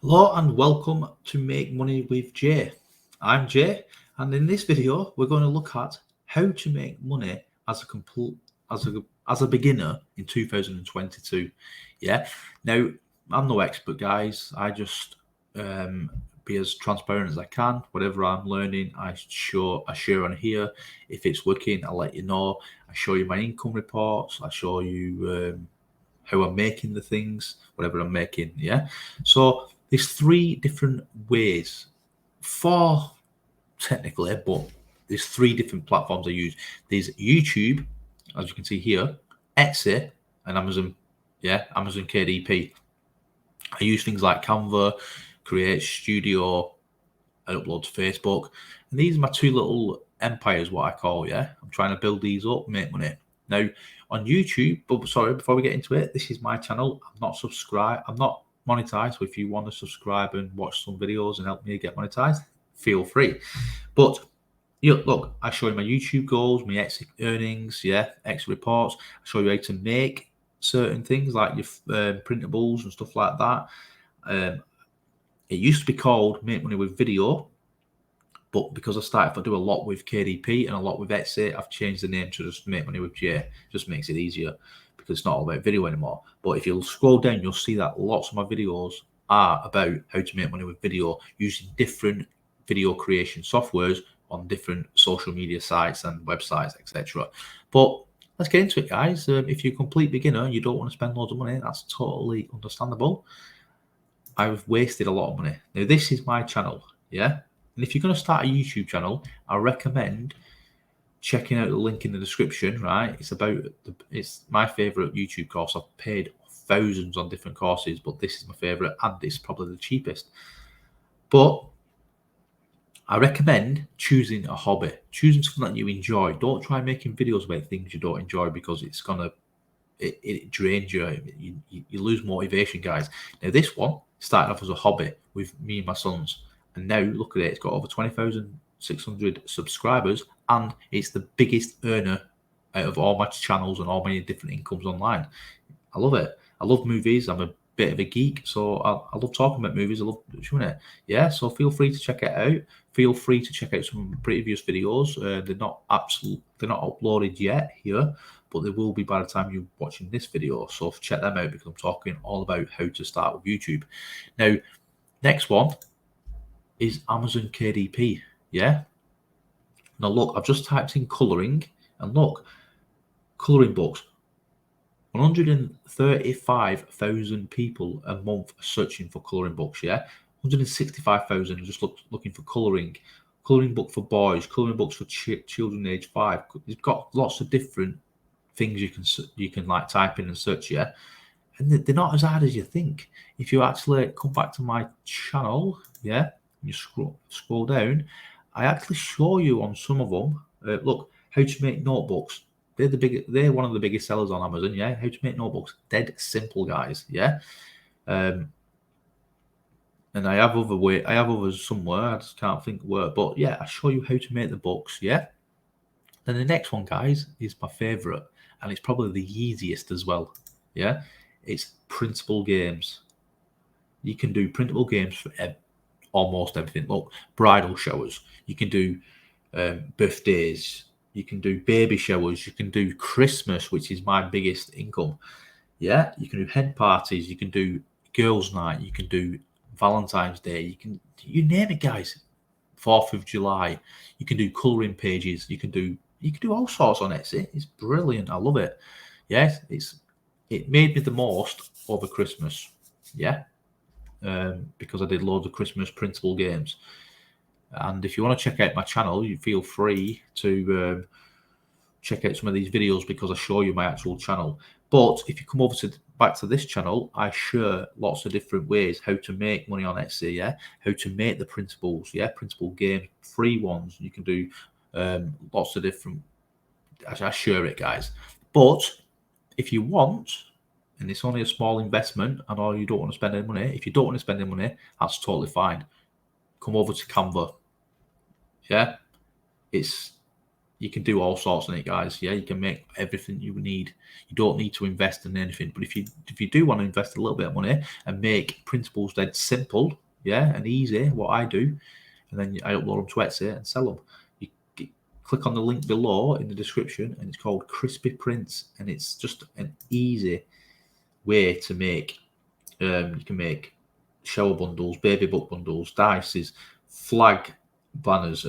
Hello and welcome to Make Money with Jay. I'm Jay, and in this video, we're going to look at how to make money as a complete as a beginner in 2022. Yeah. Now, I'm no expert, guys. I just be as transparent as I can. Whatever I'm learning, I share on here. If it's working, I'll let you know. I show you my income reports. I show you how I'm making the things, whatever I'm making. Yeah. So there's three different ways, four technically, but there's three different platforms I use. There's YouTube, as you can see here, Etsy, and Amazon. Yeah, Amazon KDP. I use things like Canva, Create Studio, and upload to Facebook. And these are my two little empires, what I call. Yeah, I'm trying to build these up, make money. Now on YouTube, but sorry, before we get into it, this is my channel. I'm not subscribed. I'm not monetized. So if you want to subscribe and watch some videos and help me get monetized, feel free. But look, I show you my YouTube goals, my exit earnings, exit reports. I show you how to make certain things like your printables and stuff like that. It used to be called Make Money with Video, but because I started to do a lot with KDP and a lot with Etsy, I've changed the name to just Make Money with J. Just makes it easier because it's not all about video anymore. But if you'll scroll down, you'll see that lots of my videos are about how to make money with video using different video creation softwares on different social media sites and websites, etc. But let's get into it, guys. If you're a complete beginner, you don't want to spend loads of money, that's totally understandable. I've wasted a lot of money. Now, this is my channel, yeah? And if you're going to start a YouTube channel, I recommend checking out the link in the description, right? It's my favorite YouTube course. I've paid thousands on different courses, but this is my favorite and it's probably the cheapest. But I recommend choosing a hobby, choosing something that you enjoy. Don't try making videos about things you don't enjoy because it drains you. You lose motivation, guys. Now, this one started off as a hobby with me and my sons, and now look at it. It's got over 20,600 subscribers, and it's the biggest earner out of all my channels and all my different incomes online. I love it. I love movies. I'm a bit of a geek, so I love talking about movies. I love doing it. Yeah, so feel free to check it out. Feel free to check out some previous videos. They're not uploaded yet here, but they will be by the time you're watching this video. So check them out because I'm talking all about how to start with YouTube. Now, next one is Amazon KDP. Yeah. Now look, I've just typed in colouring, and look, colouring books. 135,000 people a month searching for colouring books. Yeah, 165,000 just looking for colouring book for boys, colouring books for children age 5. You've got lots of different things you can like type in and search. Yeah, and they're not as hard as you think. If you actually come back to my channel, yeah, you scroll down, I actually show you on some of them. Look, how to make notebooks. They're one of the biggest sellers on Amazon. Yeah, how to make notebooks. Dead simple, guys. Yeah. And I have others somewhere. I just can't think where. But yeah, I show you how to make the books. Yeah. Then the next one, guys, is my favorite, and it's probably the easiest as well. Yeah, it's printable games. You can do printable games for almost everything. Look, bridal showers. You can do birthdays. You can do baby showers. You can do Christmas, which is my biggest income. Yeah, you can do hen parties. You can do girls' night. You can do Valentine's Day. You name it, guys. 4th of July. You can do colouring pages. You can do all sorts on Etsy. It's brilliant. I love it. Yes, it made me the most over Christmas. Yeah, because I did loads of Christmas printable games. And if you want to check out my channel, you feel free to check out some of these videos because I show you my actual channel. But if you come over back to this channel, I share lots of different ways how to make money on Etsy. Yeah, how to make the printables. Yeah, printable games, free ones. You can do lots of different. I share it, guys. But if you want, and it's only a small investment, and or you don't want to spend any money, if you don't want to spend any money, that's totally fine. Come over to Canva. Yeah, it's you can do all sorts on it, guys. Yeah, you can make everything you need. You don't need to invest in anything. But if you do want to invest a little bit of money and make printables dead simple, yeah, and easy, what I do, and then I upload them to Etsy and sell them. You click on the link below in the description, and it's called Crispy Prints, and it's just an easy way to make. You can make shower bundles, baby book bundles, dices, flag banners,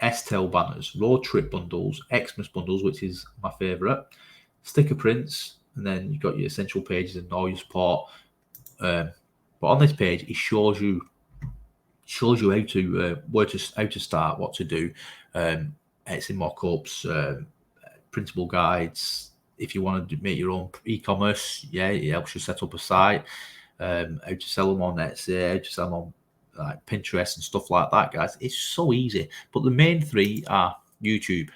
S-tail banners, road trip bundles, Xmas bundles, which is my favourite, sticker prints, and then you've got your essential pages and all your support. But on this page, it shows you how to how to start, what to do. Etsy mock-ups, printable guides. If you want to make your own e-commerce, yeah, it helps you set up a site. How to sell them on Etsy, how to sell them on like Pinterest and stuff like that, guys. It's so easy. But the main three are YouTube,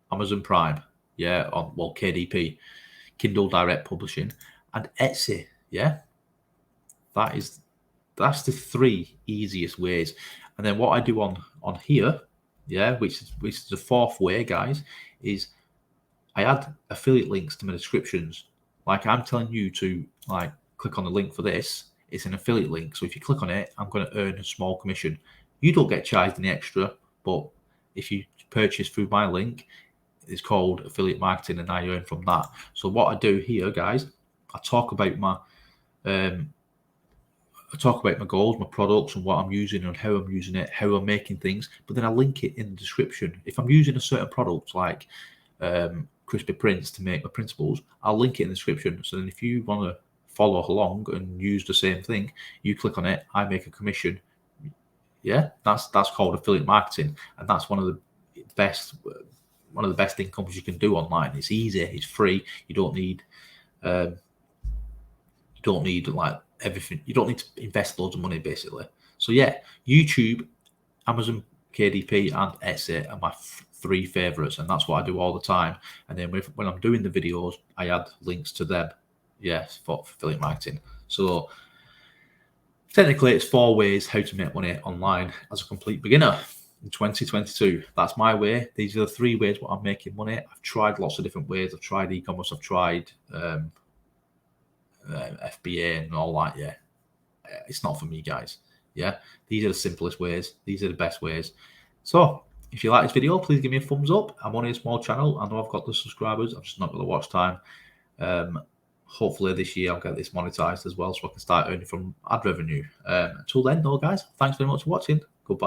Amazon Prime, yeah, on KDP, Kindle Direct Publishing, and Etsy, yeah. That's the three easiest ways. And then what I do on here, yeah, which is the fourth way, guys, is I add affiliate links to my descriptions. Like I'm telling you to like click on the link for this. It's an affiliate link. So if you click on it, I'm going to earn a small commission. You don't get charged any extra, but if you purchase through my link, it's called affiliate marketing and I earn from that. So what I do here, guys, I talk about my goals, my products, and what I'm using and how I'm using it, how I'm making things, but then I link it in the description. If I'm using a certain product like Crispy Prints to make my printables, I'll link it in the description. So then if you want to follow along and use the same thing, you click on it, I make a commission. Yeah, that's called affiliate marketing, and that's one of the best incomes you can do online. It's easy, it's free. You don't need like everything. You don't need to invest loads of money, basically. So yeah, YouTube, Amazon KDP, and Etsy are my three favorites, and that's what I do all the time. And then when I'm doing the videos, I add links to them. Yes, for affiliate marketing. So technically, it's 4 ways how to make money online as a complete beginner in 2022. That's my way. These are the 3 ways what I'm making money. I've tried lots of different ways. I've tried e-commerce. I've tried FBA and all that. Yeah, it's not for me, guys. Yeah, these are the simplest ways. These are the best ways. So if you like this video, please give me a thumbs up. I'm only a small channel. I know I've got the subscribers. I've just not got the watch time. Hopefully this year I'll get this monetized as well, so I can start earning from ad revenue. Until then, though, guys, thanks very much for watching. Goodbye.